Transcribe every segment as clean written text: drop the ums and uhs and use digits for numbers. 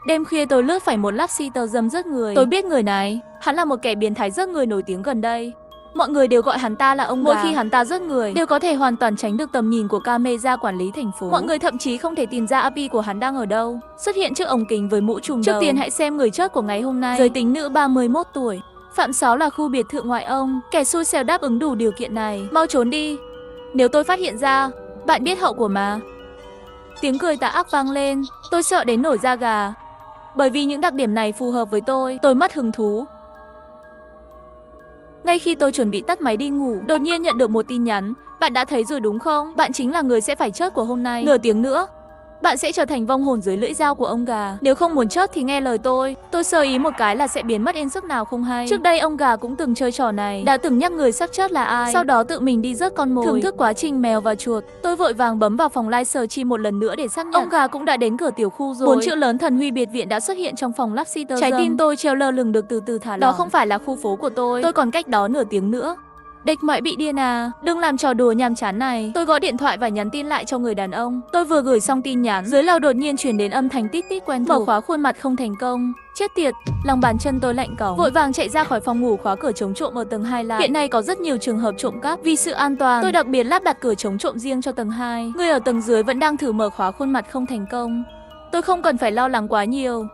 Đêm khuya tôi lướt phải một lobster dâm giết người. Tôi biết người này, hắn là một kẻ biến thái giết người nổi tiếng gần đây. Mọi người đều gọi hắn ta là ông gà. Mỗi khi hắn ta giết người, đều có thể hoàn toàn tránh được tầm nhìn của camera quản lý thành phố. Mọi người thậm chí không thể tìm ra IP của hắn đang ở đâu. Xuất hiện trước ống kính với mũ trùm đầu. Trước tiên hãy xem người chết của ngày hôm nay. Giới tính nữ 31 tuổi. Phạm 6 là khu biệt thự ngoại ông. Kẻ xui xẻo đáp ứng đủ điều kiện này. Mau trốn đi. Nếu tôi phát hiện ra, bạn biết hậu quả mà. Tiếng cười tà ác vang lên. Tôi sợ đến nổi da gà. Bởi vì những đặc điểm này phù hợp với tôi mất hứng thú. Ngay khi tôi chuẩn bị tắt máy đi ngủ, đột nhiên nhận được một tin nhắn. Bạn đã thấy rồi đúng không? Bạn chính là người sẽ phải chết của hôm nay. Nửa tiếng nữa, bạn sẽ trở thành vong hồn dưới lưỡi dao của ông gà. Nếu không muốn chết thì nghe lời tôi sơ ý một cái là sẽ biến mất yên giấc nào không hay. Trước đây ông gà cũng từng chơi trò này, đã từng nhắc người sắp chết là ai, sau đó tự mình đi rớt con mồi. Thưởng thức quá trình mèo và chuột, tôi vội vàng bấm vào phòng livestream một lần nữa để xác nhận. Ông gà cũng đã đến cửa tiểu khu rồi. 4 chữ lớn Thần Huy biệt viện đã xuất hiện trong phòng lobster. Trái tim tôi treo lơ lửng được từ từ thả lỏng. Đó không phải là khu phố của tôi còn cách đó nửa tiếng nữa. Địch mại bị điên à, đừng làm trò đùa nhàm chán này. Tôi gọi điện thoại và nhắn tin lại cho người đàn ông. Tôi vừa gửi xong tin nhắn, dưới lầu đột nhiên truyền đến âm thanh tít tít quen thuộc. Mở khóa khuôn mặt không thành công. Chết tiệt, lòng bàn chân tôi lạnh cóng. Vội vàng chạy ra khỏi phòng ngủ khóa cửa chống trộm ở tầng 2 lại. Hiện nay có rất nhiều trường hợp trộm cắp. Vì sự an toàn, tôi đặc biệt lắp đặt cửa chống trộm riêng cho tầng 2. Người ở tầng dưới vẫn đang thử mở khóa khuôn mặt không thành công. Tôi không cần phải lo lắng quá nhiều.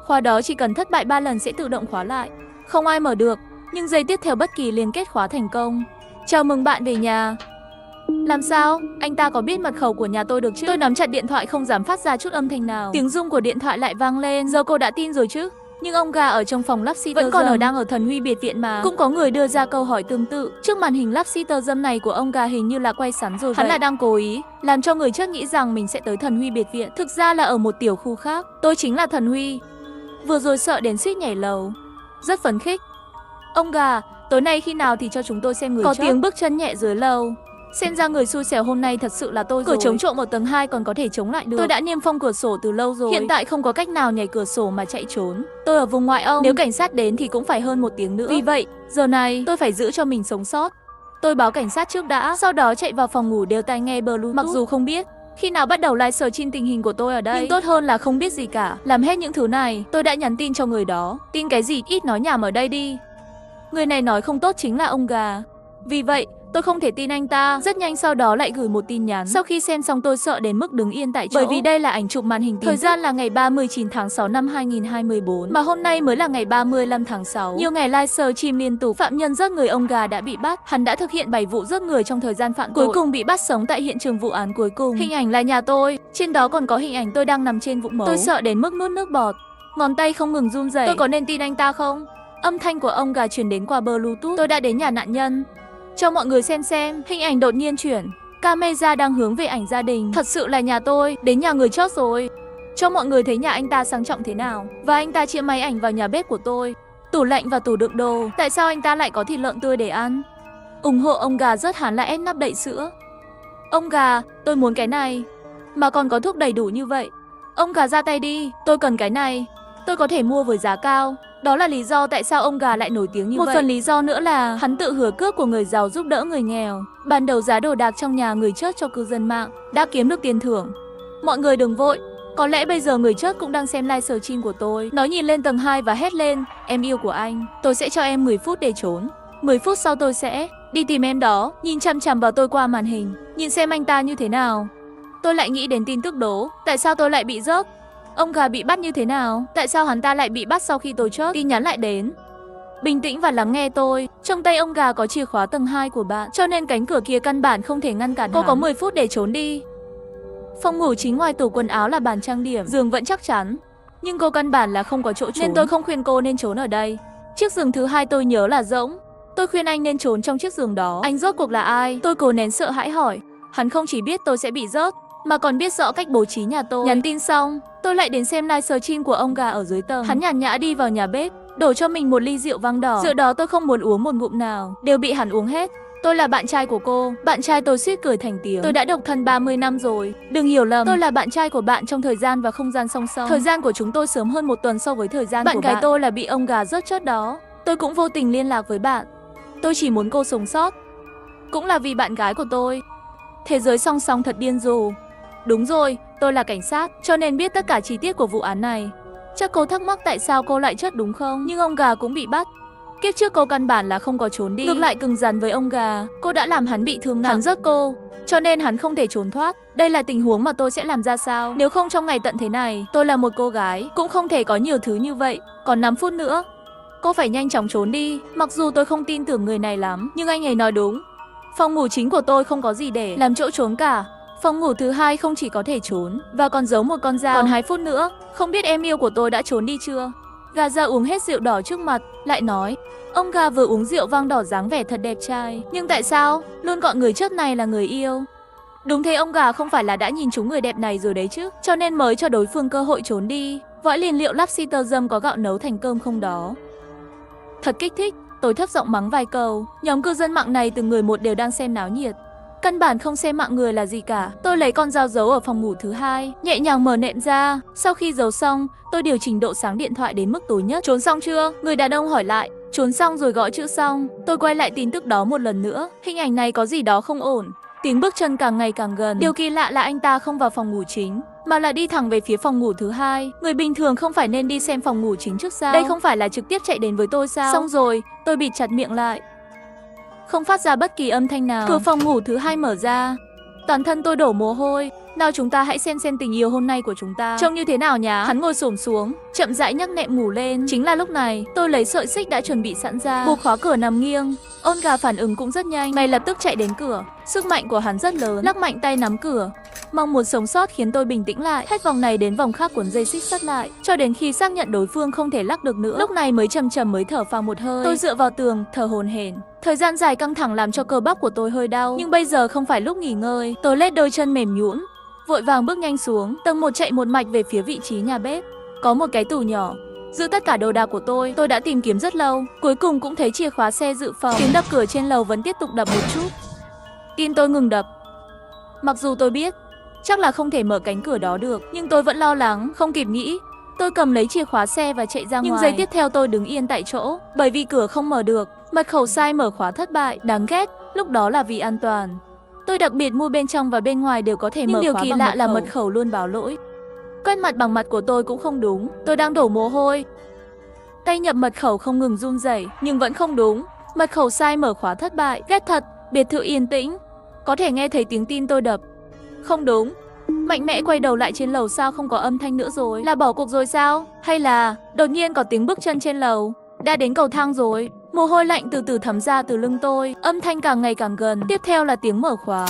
Khóa đó chỉ cần thất bại 3 lần sẽ tự động khóa lại. Không ai mở được, nhưng giây tiếp theo bất kỳ liên kết khóa thành công. Chào mừng bạn về nhà. Làm sao? Anh ta có biết mật khẩu của nhà tôi được chứ? Tôi nắm chặt điện thoại không dám phát ra chút âm thanh nào. Tiếng rung của điện thoại lại vang lên. Giờ cô đã tin rồi chứ? Nhưng ông gà ở trong phòng lobster vẫn còn đang ở Thần Huy biệt viện mà. Cũng có người đưa ra câu hỏi tương tự. Trước màn hình lobster dâm này của ông gà hình như là quay sẵn rồi. Hắn là đang cố ý làm cho người chết nghĩ rằng mình sẽ tới Thần Huy biệt viện. Thực ra là ở một tiểu khu khác. Tôi chính là Thần Huy. Vừa rồi sợ đến suýt nhảy lầu. Rất phấn khích. Ông gà, tối nay khi nào thì cho chúng tôi xem người. Có tiếng bước chân nhẹ dưới lầu. Xem ra người xui xẻo hôm nay thật sự là tôi rồi. Cửa chống trộm ở tầng 2 còn có thể chống lại được. Tôi đã niêm phong cửa sổ từ lâu rồi. Hiện tại không có cách nào nhảy cửa sổ mà chạy trốn. Tôi ở vùng ngoại ông. Nếu cảnh sát đến thì cũng phải hơn 1 tiếng nữa. Vì vậy, giờ này tôi phải giữ cho mình sống sót. Tôi báo cảnh sát trước đã, sau đó chạy vào phòng ngủ đeo tai nghe Bluetooth. Mặc dù không biết khi nào bắt đầu livestream tình hình của tôi ở đây, nhưng tốt hơn là không biết gì cả. Làm hết những thứ này, tôi đã nhắn tin cho người đó. Tin cái gì, ít nói nhảm ở đây đi. Người này nói không tốt chính là ông gà. Vì vậy, tôi không thể tin anh ta. Rất nhanh sau đó lại gửi một tin nhắn. Sau khi xem xong tôi sợ đến mức đứng yên tại chỗ. Bởi vì đây là ảnh chụp màn hình tin. Thời gian là ngày 39 tháng 6 năm 2024. Mà hôm nay mới là ngày 35 tháng 6. Nhiều ngày livestream liên tục, phạm nhân giết người ông gà đã bị bắt. Hắn đã thực hiện 7 vụ giết người trong thời gian phạm tội. Cuối cùng bị bắt sống tại hiện trường vụ án cuối cùng. Hình ảnh là nhà tôi. Trên đó còn có hình ảnh tôi đang nằm trên vũng máu. Tôi sợ đến mức nuốt nước bọt. Ngón tay không ngừng run rẩy. Tôi có nên tin anh ta không? Âm thanh của ông gà truyền đến qua Bluetooth. Tôi đã đến nhà nạn nhân. Cho mọi người xem, hình ảnh đột nhiên chuyển. Camera đang hướng về ảnh gia đình. Thật sự là nhà tôi, đến nhà người chết rồi. Cho mọi người thấy nhà anh ta sang trọng thế nào. Và anh ta chia máy ảnh vào nhà bếp của tôi. Tủ lạnh và tủ đựng đồ. Tại sao anh ta lại có thịt lợn tươi để ăn? Ủng hộ ông gà rất hắn là ép nắp đậy sữa. Ông gà, tôi muốn cái này. Mà còn có thuốc đầy đủ như vậy. Ông gà ra tay đi, tôi cần cái này. Tôi có thể mua với giá cao. Đó là lý do tại sao ông gà lại nổi tiếng như vậy. Một phần lý do nữa là hắn tự hứa cướp của người giàu giúp đỡ người nghèo. Ban đầu giá đồ đạc trong nhà người chết cho cư dân mạng, đã kiếm được tiền thưởng. Mọi người đừng vội. Có lẽ bây giờ người chết cũng đang xem livestream của tôi. Nó nhìn lên tầng 2 và hét lên, em yêu của anh. Tôi sẽ cho em 10 phút để trốn. 10 phút sau tôi sẽ đi tìm em đó. Nhìn chằm chằm vào tôi qua màn hình. Nhìn xem anh ta như thế nào. Tôi lại nghĩ đến tin tức đố. Tại sao tôi lại bị rớt? Ông gà bị bắt như thế nào? Tại sao hắn ta lại bị bắt sau khi tôi chết? Tin nhắn lại đến. Bình tĩnh và lắng nghe tôi. Trong tay ông gà có chìa khóa tầng 2 của bạn, cho nên cánh cửa kia căn bản không thể ngăn cản cô. Có 10 phút để trốn đi. Phòng ngủ chính ngoài tủ quần áo là bàn trang điểm. Giường vẫn chắc chắn, nhưng cô căn bản là không có chỗ trốn. Nên tôi không khuyên cô nên trốn ở đây. Chiếc giường thứ 2 tôi nhớ là rỗng. Tôi khuyên anh nên trốn trong chiếc giường đó. Anh rốt cuộc là ai? Tôi cố nén sợ hãi hỏi. Hắn không chỉ biết tôi sẽ bị rớt, mà còn biết rõ cách bố trí nhà tôi. Nhắn tin xong, tôi lại đến xem livestream của ông gà ở dưới tầng. Hắn nhàn nhã đi vào nhà bếp, đổ cho mình một ly rượu vang đỏ. Rượu đó tôi không muốn uống một ngụm nào, đều bị hắn uống hết. Tôi là bạn trai của cô. Bạn trai tôi suýt cười thành tiếng. Tôi đã độc thân 30 năm rồi. Đừng hiểu lầm, tôi là bạn trai của bạn trong thời gian và không gian song song. Thời gian của chúng tôi sớm hơn 1 tuần so với thời gian của bạn. Bạn gái tôi là bị ông gà rớt chết đó. Tôi cũng vô tình liên lạc với bạn. Tôi chỉ muốn cô sống sót. Cũng là vì bạn gái của tôi. Thế giới song song thật điên rồ. Đúng rồi, tôi là cảnh sát, cho nên biết tất cả chi tiết của vụ án này. Chắc cô thắc mắc tại sao cô lại chất đúng không? Nhưng ông gà cũng bị bắt. Kiếp trước cô căn bản là không có trốn đi, ngược lại cứng rắn với ông gà. Cô đã làm hắn bị thương nặng, hắn rớt cô, cho nên hắn không thể trốn thoát. Đây là tình huống mà tôi sẽ làm ra sao nếu không trong ngày tận thế này. Tôi là một cô gái, cũng không thể có nhiều thứ như vậy. Còn 5 phút nữa, cô phải nhanh chóng trốn đi. Mặc dù tôi không tin tưởng người này lắm, nhưng anh ấy nói đúng. Phòng ngủ chính của tôi không có gì để làm chỗ trốn cả. Phòng ngủ thứ hai không chỉ có thể trốn, và còn giấu một con dao. Còn 2 phút nữa, không biết em yêu của tôi đã trốn đi chưa? Gà ra uống hết rượu đỏ trước mặt, lại nói. Ông gà vừa uống rượu vang đỏ dáng vẻ thật đẹp trai. Nhưng tại sao luôn gọi người chất này là người yêu? Đúng thế, ông gà không phải là đã nhìn trúng người đẹp này rồi đấy chứ, cho nên mới cho đối phương cơ hội trốn đi. Võ liền liệu lobster dâm có gạo nấu thành cơm không đó? Thật kích thích, tôi thấp giọng mắng vài câu. Nhóm cư dân mạng này từng người một đều đang xem náo nhiệt. Căn bản không xem mạng người là gì cả. Tôi lấy con dao giấu ở phòng ngủ thứ hai, nhẹ nhàng mở nệm ra. Sau khi giấu xong, tôi điều chỉnh độ sáng điện thoại đến mức tối nhất. Trốn xong chưa? Người đàn ông hỏi lại. Trốn xong rồi, gõ chữ xong. Tôi quay lại tin tức đó một lần nữa. Hình ảnh này có gì đó không ổn. Tiếng bước chân càng ngày càng gần. Điều kỳ lạ là anh ta không vào phòng ngủ chính, mà là đi thẳng về phía phòng ngủ thứ hai. Người bình thường không phải nên đi xem phòng ngủ chính trước sao? Đây không phải là trực tiếp chạy đến với tôi sao? Xong rồi, tôi bịt chặt miệng lại, không phát ra bất kỳ âm thanh nào. Cửa phòng ngủ thứ hai mở ra. Toàn thân tôi đổ mồ hôi. Nào, chúng ta hãy xem tình yêu hôm nay của chúng ta trông như thế nào nhá. Hắn ngồi xổm xuống, chậm rãi nhấc nệm ngủ lên. Chính là lúc này, tôi lấy sợi xích đã chuẩn bị sẵn ra, buộc khóa cửa nằm nghiêng. Ôn gà phản ứng cũng rất nhanh, ngay lập tức chạy đến cửa. Sức mạnh của hắn rất lớn, lắc mạnh tay nắm cửa. Mong muốn sống sót khiến tôi bình tĩnh lại, hết vòng này đến vòng khác cuốn dây xích sắt lại, cho đến khi xác nhận đối phương không thể lắc được nữa. Lúc này mới chậm chậm mới thở phào một hơi. Tôi dựa vào tường, thở hổn hển. Thời gian dài căng thẳng làm cho cơ bắp của tôi hơi đau, nhưng bây giờ không phải lúc nghỉ ngơi. Tôi lết đôi chân mềm nhũn, vội vàng bước nhanh xuống tầng 1, chạy một mạch về phía vị trí nhà bếp. Có một cái tủ nhỏ giữ tất cả đồ đạc của tôi đã tìm kiếm rất lâu, cuối cùng cũng thấy chìa khóa xe dự phòng. Tiếng đập cửa trên lầu vẫn tiếp tục đập một chút. Tim tôi ngừng đập. Mặc dù tôi biết chắc là không thể mở cánh cửa đó được, nhưng tôi vẫn lo lắng. Không kịp nghĩ, tôi cầm lấy chìa khóa xe và chạy ra ngoài. Nhưng giây tiếp theo tôi đứng yên tại chỗ, bởi vì cửa không mở được. Mật khẩu sai mở khóa thất bại. Đáng ghét, lúc đó là vì an toàn, tôi đặc biệt mua bên trong và bên ngoài đều có thể mở khóa. Nhưng điều kỳ lạ là mật khẩu luôn báo lỗi. Quét mặt bằng mặt của tôi cũng không đúng. Tôi đang đổ mồ hôi, tay nhập mật khẩu không ngừng run rẩy, nhưng vẫn không đúng. Mật khẩu sai mở khóa thất bại. Ghét thật, biệt thự yên tĩnh, có thể nghe thấy tiếng tim tôi đập. Không đúng. Mạnh mẽ quay đầu lại, trên lầu sao không có âm thanh nữa rồi? Là bỏ cuộc rồi sao? Hay là đột nhiên có tiếng bước chân trên lầu? Đã đến cầu thang rồi. Mồ hôi lạnh từ từ thấm ra từ lưng tôi. Âm thanh càng ngày càng gần. Tiếp theo là tiếng mở khóa.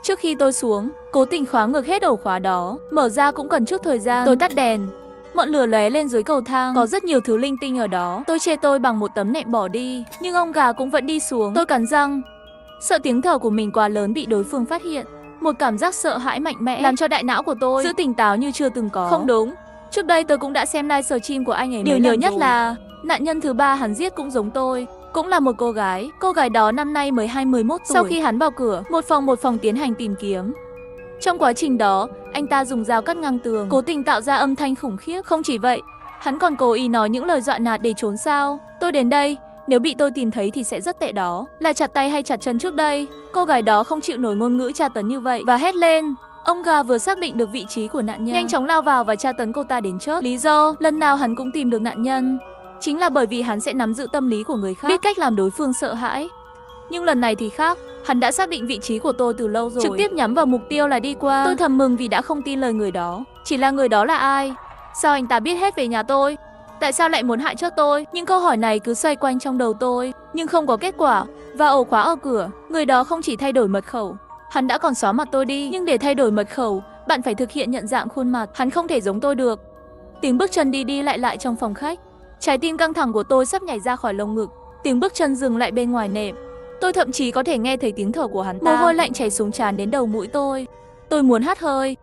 Trước khi tôi xuống, cố tình khóa ngược hết ổ khóa đó. Mở ra cũng cần chút thời gian. Tôi tắt đèn, ngọn lửa lóe lên dưới cầu thang. Có rất nhiều thứ linh tinh ở đó. Tôi chê tôi bằng một tấm nệm bỏ đi, nhưng ông gà cũng vẫn đi xuống. Tôi cắn răng, sợ tiếng thở của mình quá lớn bị đối phương phát hiện. Một cảm giác sợ hãi mạnh mẽ làm cho đại não của tôi giữ tỉnh táo như chưa từng có. Không đúng, trước đây tôi cũng đã xem livestream của anh ấy. Điều nhớ nhất là nạn nhân thứ ba hắn giết cũng giống tôi, cũng là một cô gái. Cô gái đó năm nay mới 20-21 tuổi. Sau khi hắn vào cửa, một phòng tiến hành tìm kiếm. Trong quá trình đó, anh ta dùng dao cắt ngang tường, cố tình tạo ra âm thanh khủng khiếp. Không chỉ vậy, hắn còn cố ý nói những lời dọa nạt để trốn sao. Tôi đến đây, nếu bị tôi tìm thấy thì sẽ rất tệ đó. Là chặt tay hay chặt chân trước đây? Cô gái đó không chịu nổi ngôn ngữ tra tấn như vậy và hét lên. Ông gà vừa xác định được vị trí của nạn nhân, nhanh chóng lao vào và tra tấn cô ta đến chết. Lý do lần nào hắn cũng tìm được nạn nhân chính là bởi vì hắn sẽ nắm giữ tâm lý của người khác, biết cách làm đối phương sợ hãi. Nhưng lần này thì khác, hắn đã xác định vị trí của tôi từ lâu rồi, trực tiếp nhắm vào mục tiêu là đi qua. Tôi thầm mừng vì đã không tin lời người đó. Chỉ là người đó là ai? Sao anh ta biết hết về nhà tôi? Tại sao lại muốn hại chết tôi? Những câu hỏi này cứ xoay quanh trong đầu tôi, nhưng không có kết quả. Và ổ khóa ở cửa, người đó không chỉ thay đổi mật khẩu, hắn đã còn xóa mặt tôi đi. Nhưng để thay đổi mật khẩu, bạn phải thực hiện nhận dạng khuôn mặt. Hắn không thể giống tôi được. Tiếng bước chân đi đi lại trong phòng khách. Trái tim căng thẳng của tôi sắp nhảy ra khỏi lồng ngực. Tiếng bước chân dừng lại bên ngoài nệm. Tôi thậm chí có thể nghe thấy tiếng thở của hắn ta. Mồ hôi lạnh chảy xuống trán đến đầu mũi tôi. Tôi muốn hắt hơi.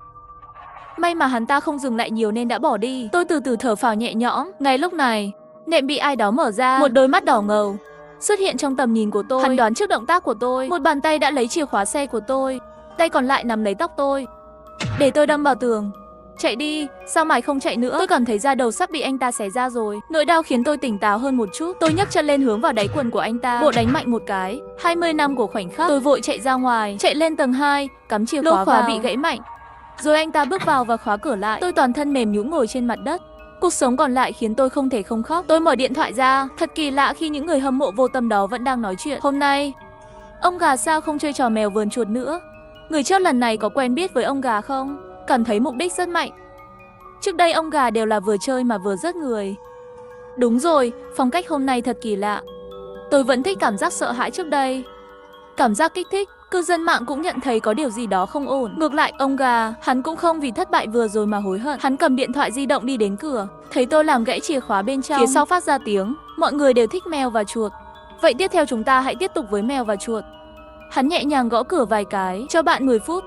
May mà hắn ta không dừng lại nhiều nên đã bỏ đi. Tôi từ từ thở phào nhẹ nhõm. Ngay lúc này, nệm bị ai đó mở ra. Một đôi mắt đỏ ngầu xuất hiện trong tầm nhìn của tôi. Hắn đoán trước động tác của tôi. Một bàn tay đã lấy chìa khóa xe của tôi, tay còn lại nắm lấy tóc tôi, để tôi đâm vào tường. Chạy đi, sao mày không chạy nữa? Tôi cảm thấy da đầu sắp bị anh ta xé ra rồi. Nỗi đau khiến tôi tỉnh táo hơn một chút. Tôi nhấc chân lên hướng vào đáy quần của anh ta, bộ đánh mạnh một cái. 20 năm của khoảnh khắc. Tôi vội chạy ra ngoài, chạy lên tầng 2, cắm chìa khóa vào. Bị gãy mạnh. Rồi anh ta bước vào và khóa cửa lại. Tôi toàn thân mềm nhũn ngồi trên mặt đất. Cuộc sống còn lại khiến tôi không thể không khóc. Tôi mở điện thoại ra, thật kỳ lạ khi những người hâm mộ vô tâm đó vẫn đang nói chuyện. Hôm nay, ông gà sao không chơi trò mèo vườn chuột nữa? Người trước lần này có quen biết với ông gà không? Cảm thấy mục đích rất mạnh. Trước đây ông gà đều là vừa chơi mà vừa rớt người. Đúng rồi, phong cách hôm nay thật kỳ lạ. Tôi vẫn thích cảm giác sợ hãi trước đây. Cảm giác kích thích, cư dân mạng cũng nhận thấy có điều gì đó không ổn. Ngược lại, ông gà, hắn cũng không vì thất bại vừa rồi mà hối hận. Hắn cầm điện thoại di động đi đến cửa, thấy tôi làm gãy chìa khóa bên trong. Phía sau phát ra tiếng, mọi người đều thích mèo và chuột. Vậy tiếp theo chúng ta hãy tiếp tục với mèo và chuột. Hắn nhẹ nhàng gõ cửa vài cái, cho bạn 10 phút.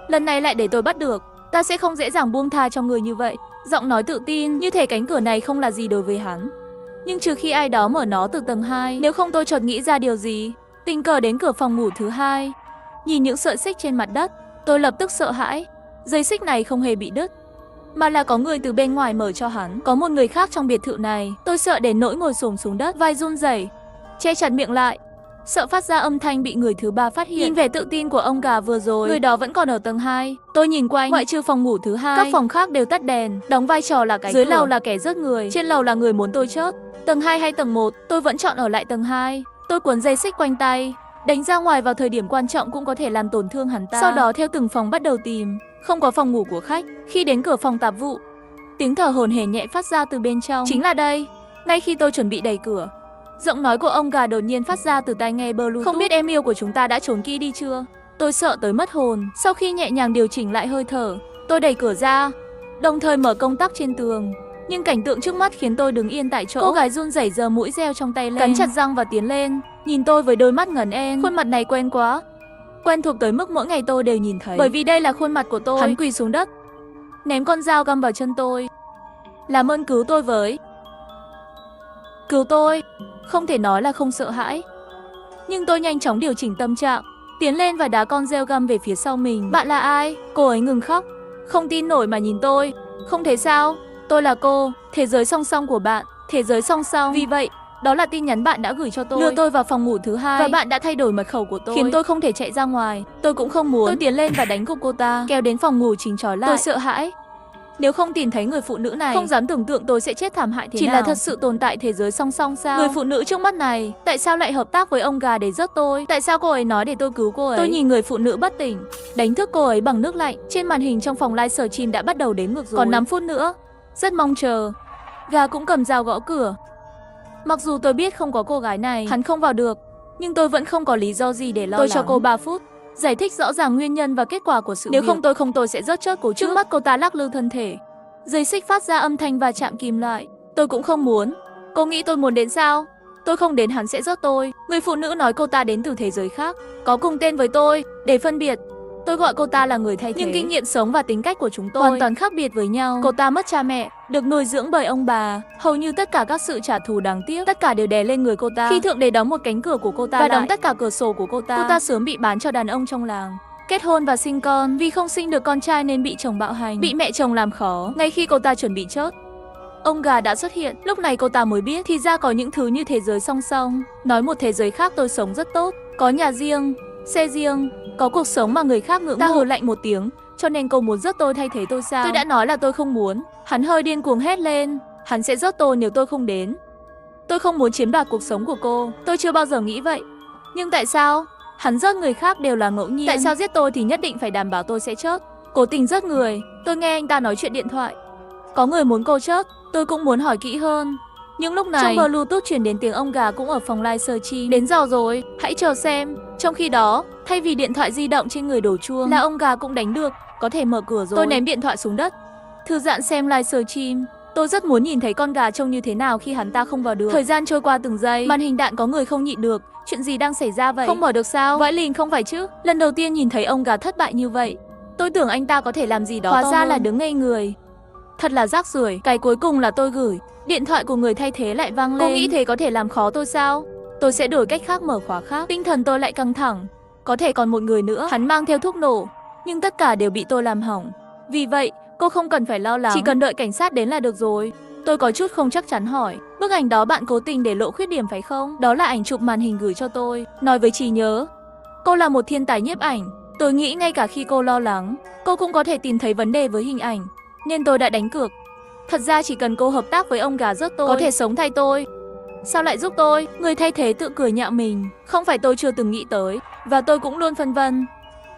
Lần này lại để tôi bắt được, ta sẽ không dễ dàng buông tha cho người như vậy. Giọng nói tự tin, như thể cánh cửa này không là gì đối với hắn. Nhưng trừ khi ai đó mở nó từ tầng 2, nếu không tôi chợt nghĩ ra điều gì. Tình cờ đến cửa phòng ngủ thứ 2, nhìn những sợi xích trên mặt đất, tôi lập tức sợ hãi. Dây xích này không hề bị đứt, mà là có người từ bên ngoài mở cho hắn. Có một người khác trong biệt thự này. Tôi sợ đến nỗi ngồi xổm xuống đất, vai run rẩy, che chặt miệng lại, sợ phát ra âm thanh bị người thứ 3 phát hiện. Nhìn vẻ tự tin của ông gà vừa rồi, người đó vẫn còn ở tầng 2. Tôi nhìn quanh, ngoại trừ phòng ngủ thứ 2, các phòng khác đều tắt đèn, đóng vai trò là cái dưới lầu là kẻ rớt người, trên lầu là người muốn tôi chớp. Tầng 2 hay tầng 1, tôi vẫn chọn ở lại tầng 2. Tôi cuốn dây xích quanh tay, đánh ra ngoài vào thời điểm quan trọng cũng có thể làm tổn thương hắn ta. Sau đó theo từng phòng bắt đầu tìm, không có phòng ngủ của khách. Khi đến cửa phòng tạp vụ, tiếng thở hổn hển nhẹ phát ra từ bên trong. Chính là đây. Ngay khi tôi chuẩn bị đẩy cửa, giọng nói của ông gà đột nhiên phát ra từ tai nghe Bluetooth. Không biết em yêu của chúng ta đã trốn kỹ đi chưa? Tôi sợ tới mất hồn. Sau khi nhẹ nhàng điều chỉnh lại hơi thở, tôi đẩy cửa ra, đồng thời mở công tắc trên tường. Nhưng cảnh tượng trước mắt khiến tôi đứng yên tại chỗ. Cô gái run rẩy giơ mũi reo trong tay lên, cắn chặt răng và tiến lên, nhìn tôi với đôi mắt ngẩn en. Khuôn mặt này quen quá, quen thuộc tới mức mỗi ngày tôi đều nhìn thấy. Bởi vì đây là khuôn mặt của tôi. Hắn quỳ xuống đất, ném con dao găm vào chân tôi. Làm ơn cứu tôi với. Cứu tôi. Không thể nói là không sợ hãi, nhưng tôi nhanh chóng điều chỉnh tâm trạng, tiến lên và đá con dao găm về phía sau mình. Bạn là ai? Cô ấy ngừng khóc, không tin nổi mà nhìn tôi. Không thể sao? Tôi là cô, thế giới song song của bạn, thế giới song song. Vì vậy, đó là tin nhắn bạn đã gửi cho tôi, lừa tôi vào phòng ngủ thứ 2 và bạn đã thay đổi mật khẩu của tôi, khiến tôi không thể chạy ra ngoài. Tôi cũng không muốn. Tôi tiến lên và đánh gục cô ta, kéo đến phòng ngủ chính trói lại. Tôi sợ hãi. Nếu không tìm thấy người phụ nữ này, không dám tưởng tượng tôi sẽ chết thảm hại thế nào. Chỉ là thật sự tồn tại thế giới song song sao? Người phụ nữ trước mắt này, tại sao lại hợp tác với ông gà để giết tôi? Tại sao cô ấy nói để tôi cứu cô ấy? Tôi nhìn người phụ nữ bất tỉnh, đánh thức cô ấy bằng nước lạnh. Trên màn hình trong phòng livestream đã bắt đầu đếm ngược rồi. Còn 5 phút nữa. Rất mong chờ. Gà cũng cầm dao gõ cửa. Mặc dù tôi biết không có cô gái này, hắn không vào được, nhưng tôi vẫn không có lý do gì để lo lắng. Tôi cho cô 3 phút, giải thích rõ ràng nguyên nhân và kết quả của sự việc. Nếu không tôi sẽ rớt chớt cổ trước. Trước mắt cô ta lắc lư thân thể, dây xích phát ra âm thanh và chạm kìm lại. Tôi cũng không muốn. Cô nghĩ tôi muốn đến sao? Tôi không đến hắn sẽ rớt tôi. Người phụ nữ nói cô ta đến từ thế giới khác, có cùng tên với tôi. Để phân biệt, tôi gọi cô ta là người thay thế. Nhưng kinh nghiệm sống và tính cách của chúng tôi hoàn toàn khác biệt với nhau. Cô ta mất cha mẹ, được nuôi dưỡng bởi ông bà. Hầu như tất cả các sự trả thù đáng tiếc, tất cả đều đè lên người cô ta. Khi thượng đế đóng một cánh cửa của cô ta và đóng tất cả cửa sổ của cô ta sớm bị bán cho đàn ông trong làng, kết hôn và sinh con. Vì không sinh được con trai nên bị chồng bạo hành, bị mẹ chồng làm khó. Ngay khi cô ta chuẩn bị chớt, ông gà đã xuất hiện. Lúc này cô ta mới biết thì ra có những thứ như thế giới song song. Nói một thế giới khác tôi sống rất tốt, có nhà riêng, xe riêng, có cuộc sống mà người khác ngưỡng mộ. Ta hừ lạnh một tiếng. Cho nên cô muốn giết tôi thay thế tôi sao? Tôi đã nói là tôi không muốn. Hắn hơi điên cuồng hét lên. Hắn sẽ giết tôi nếu tôi không đến. Tôi không muốn chiếm đoạt cuộc sống của cô. Tôi chưa bao giờ nghĩ vậy. Nhưng tại sao? Hắn giết người khác đều là ngẫu nhiên. Tại sao giết tôi thì nhất định phải đảm bảo tôi sẽ chết? Cố tình giết người. Tôi nghe anh ta nói chuyện điện thoại. Có người muốn cô chết. Tôi cũng muốn hỏi kỹ hơn. Nhưng lúc này trong Bluetooth truyền đến tiếng ông gà cũng ở phòng livestream. Đến giờ rồi, hãy chờ xem. Trong khi đó, thay vì điện thoại di động trên người đổ chuông, là ông gà cũng đánh được, có thể mở cửa rồi. Tôi ném điện thoại xuống đất, thư giãn xem livestream. Tôi rất muốn nhìn thấy con gà trông như thế nào khi hắn ta không vào được. Thời gian trôi qua từng giây, màn hình đạn có người không nhịn được. Chuyện gì đang xảy ra vậy? Không mở được sao? Vãi lìn không phải chứ? Lần đầu tiên nhìn thấy ông gà thất bại như vậy. Tôi tưởng anh ta có thể làm gì đó. Hóa ra là đứng ngây người. Thật là rác rưởi. Cái cuối cùng là tôi gửi. Điện thoại của người thay thế lại vang lên. Cô nghĩ thế có thể làm khó tôi sao? Tôi sẽ đổi cách khác, mở khóa khác. Tinh thần tôi lại căng thẳng. Có thể còn một người nữa. Hắn mang theo thuốc nổ, nhưng tất cả đều bị tôi làm hỏng. Vì vậy, cô không cần phải lo lắng. Chỉ cần đợi cảnh sát đến là được rồi. Tôi có chút không chắc chắn hỏi. Bức ảnh đó bạn cố tình để lộ khuyết điểm phải không? Đó là ảnh chụp màn hình gửi cho tôi. Nói với trí nhớ, cô là một thiên tài nhiếp ảnh. Tôi nghĩ ngay cả khi cô lo lắng, cô cũng có thể tìm thấy vấn đề với hình ảnh. Nên tôi đã đánh cược. Thật ra chỉ cần cô hợp tác với ông gà rớt tôi, có thể sống thay tôi. Sao lại giúp tôi? Người thay thế tự cười nhạo mình. Không phải tôi chưa từng nghĩ tới, và tôi cũng luôn phân vân.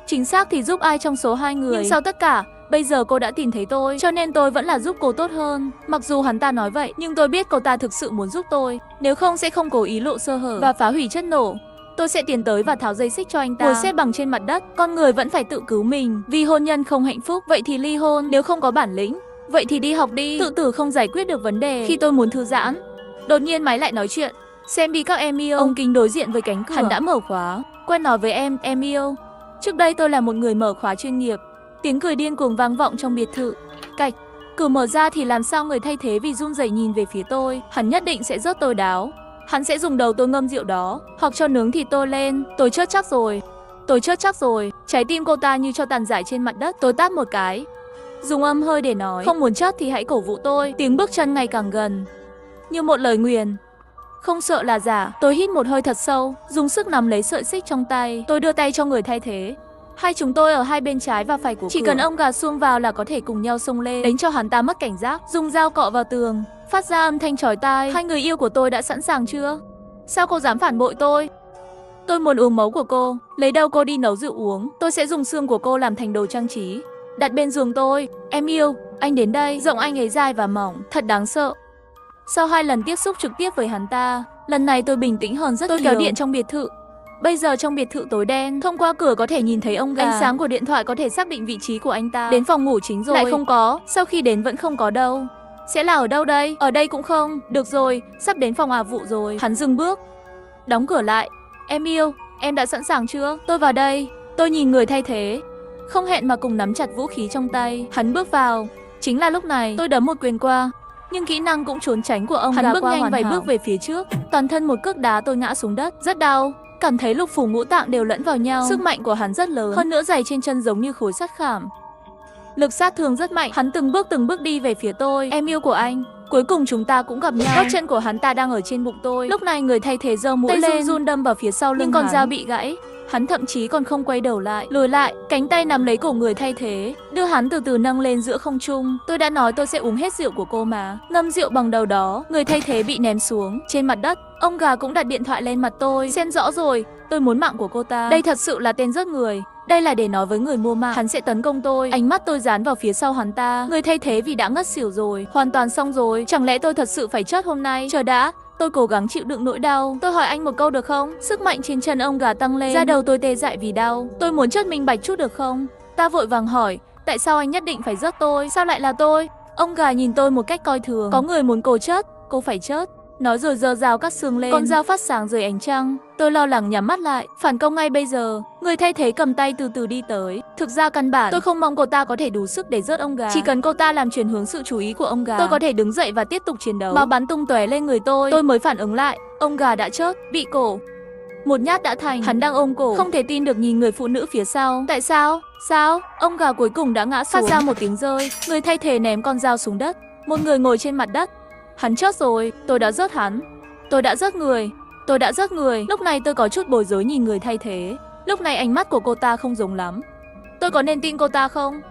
Chính xác thì giúp ai trong số hai người. Nhưng sau tất cả, bây giờ cô đã tìm thấy tôi, cho nên tôi vẫn là giúp cô tốt hơn. Mặc dù hắn ta nói vậy, nhưng tôi biết cô ta thực sự muốn giúp tôi. Nếu không sẽ không cố ý lộ sơ hở và phá hủy chất nổ. Tôi sẽ tiến tới và tháo dây xích cho anh ta. Ngồi xếp bằng trên mặt đất, con người vẫn phải tự cứu mình. Vì hôn nhân không hạnh phúc, vậy thì ly hôn. Nếu không có bản lĩnh, vậy thì đi học đi. Tự tử không giải quyết được vấn đề. Khi tôi muốn thư giãn, đột nhiên máy lại nói chuyện. Xem đi các em yêu. Ống kính đối diện với cánh cửa. Hắn đã mở khóa. Quen nói với em yêu. Trước đây tôi là một người mở khóa chuyên nghiệp. Tiếng cười điên cuồng vang vọng trong biệt thự. Cạch. Cửa mở ra thì làm sao người thay thế vì run rẩy nhìn về phía tôi. Hắn nhất định sẽ rớt tôi đáo. Hắn sẽ dùng đầu tôi ngâm rượu đó, hoặc cho nướng thịt tôi lên. Tôi chết chắc rồi. Tôi chết chắc rồi. Trái tim cô ta như cho tàn rải trên mặt đất. Tôi tát một cái. Dùng âm hơi để nói, không muốn chết thì hãy cổ vũ tôi. Tiếng bước chân ngày càng gần, như một lời nguyền. Không sợ là giả. Tôi hít một hơi thật sâu, dùng sức nắm lấy sợi xích trong tay. Tôi đưa tay cho người thay thế. Hai chúng tôi ở hai bên trái và phải của Chỉ cửa. Cần ông gà xuông vào là có thể cùng nhau xông lên, đánh cho hắn ta mất cảnh giác. Dùng dao cọ vào tường, phát ra âm thanh chói tai. Hai người yêu của tôi đã sẵn sàng chưa? Sao cô dám phản bội tôi? Tôi muốn uống máu của cô. Lấy đâu cô đi nấu rượu uống. Tôi sẽ dùng xương của cô làm thành đồ trang trí, đặt bên giường tôi. Em yêu, anh đến đây. Giọng anh ấy dài và mỏng, thật đáng sợ. Sau 2 lần tiếp xúc trực tiếp với hắn ta, lần này tôi bình tĩnh hơn rất nhiều. Tôi kéo điện trong biệt thự. Bây giờ trong biệt thự tối đen, thông qua cửa có thể nhìn thấy ông gà. Ánh sáng của điện thoại có thể xác định vị trí của anh ta. Đến phòng ngủ chính rồi. Lại không có. Sau khi đến vẫn không có đâu. Sẽ là ở đâu đây? Ở đây cũng không. Được rồi, sắp đến phòng ả vụ rồi. Hắn dừng bước, đóng cửa lại. Em yêu, em đã sẵn sàng chưa? Tôi vào đây. Tôi nhìn người thay thế, không hẹn mà cùng nắm chặt vũ khí trong tay. Hắn bước vào. Chính là lúc này tôi đấm một quyền qua, nhưng kỹ năng cũng trốn tránh của ông gà bước nhanh vài bước về phía trước. Toàn thân một cước đá tôi ngã xuống đất, rất đau. Cảm thấy lục phủ ngũ tạng đều lẫn vào nhau. Sức mạnh của hắn rất lớn, hơn nữa giày trên chân giống như khối sắt khảm. Lực sát thương rất mạnh. Hắn từng bước đi về phía tôi. Em yêu của anh. Cuối cùng chúng ta cũng gặp nhau. Gót chân của hắn ta đang ở trên bụng tôi. Lúc này người thay thế giơ mũi tay lên, run đâm vào phía sau lưng. Nhưng con dao bị gãy. Hắn thậm chí còn không quay đầu lại, lùi lại, cánh tay nắm lấy cổ người thay thế, đưa hắn từ từ nâng lên giữa không trung. Tôi đã nói tôi sẽ uống hết rượu của cô mà. Ngâm rượu bằng đầu đó, người thay thế bị ném xuống trên mặt đất. Ông gà cũng đặt điện thoại lên mặt tôi. Xem rõ rồi, tôi muốn mạng của cô ta. Đây thật sự là tên giết người. Đây là để nói với người mua mạng, hắn sẽ tấn công tôi. Ánh mắt tôi dán vào phía sau hắn ta. Người thay thế vì đã ngất xỉu rồi, hoàn toàn xong rồi. Chẳng lẽ tôi thật sự phải chết hôm nay? Chờ đã. Tôi cố gắng chịu đựng nỗi đau. Tôi hỏi anh một câu được không? Sức mạnh trên chân ông gà tăng lên. Da đầu tôi tê dại vì đau. Tôi muốn chất minh bạch chút được không? Ta vội vàng hỏi, tại sao anh nhất định phải giết tôi? Sao lại là tôi? Ông gà nhìn tôi một cách coi thường. Có người muốn cô chết, cô phải chết. Nói rồi giơ dao cắt xương lên. Con dao phát sáng dưới ánh trăng. Tôi lo lắng nhắm mắt lại, phản công ngay bây giờ. Người thay thế cầm tay từ từ đi tới. Thực ra căn bản tôi không mong cô ta có thể đủ sức để giết ông gà. Chỉ cần cô ta làm chuyển hướng sự chú ý của ông gà, tôi có thể đứng dậy và tiếp tục chiến đấu. Máu bắn tung tóe lên người tôi mới phản ứng lại. Ông gà đã chết, bị cổ một nhát đã thành. Hắn đang ôm cổ, không thể tin được nhìn người phụ nữ phía sau. Tại sao? Sao? Ông gà cuối cùng đã ngã xuống. Phát ra một tiếng rơi. Người thay thế ném con dao xuống đất. Một người ngồi trên mặt đất. Hắn chết rồi. Tôi đã giết hắn. Tôi đã giết người. Tôi đã giết người. Lúc này tôi có chút bối rối nhìn người thay thế. Lúc này ánh mắt của cô ta không giống lắm. Tôi có nên tin cô ta không?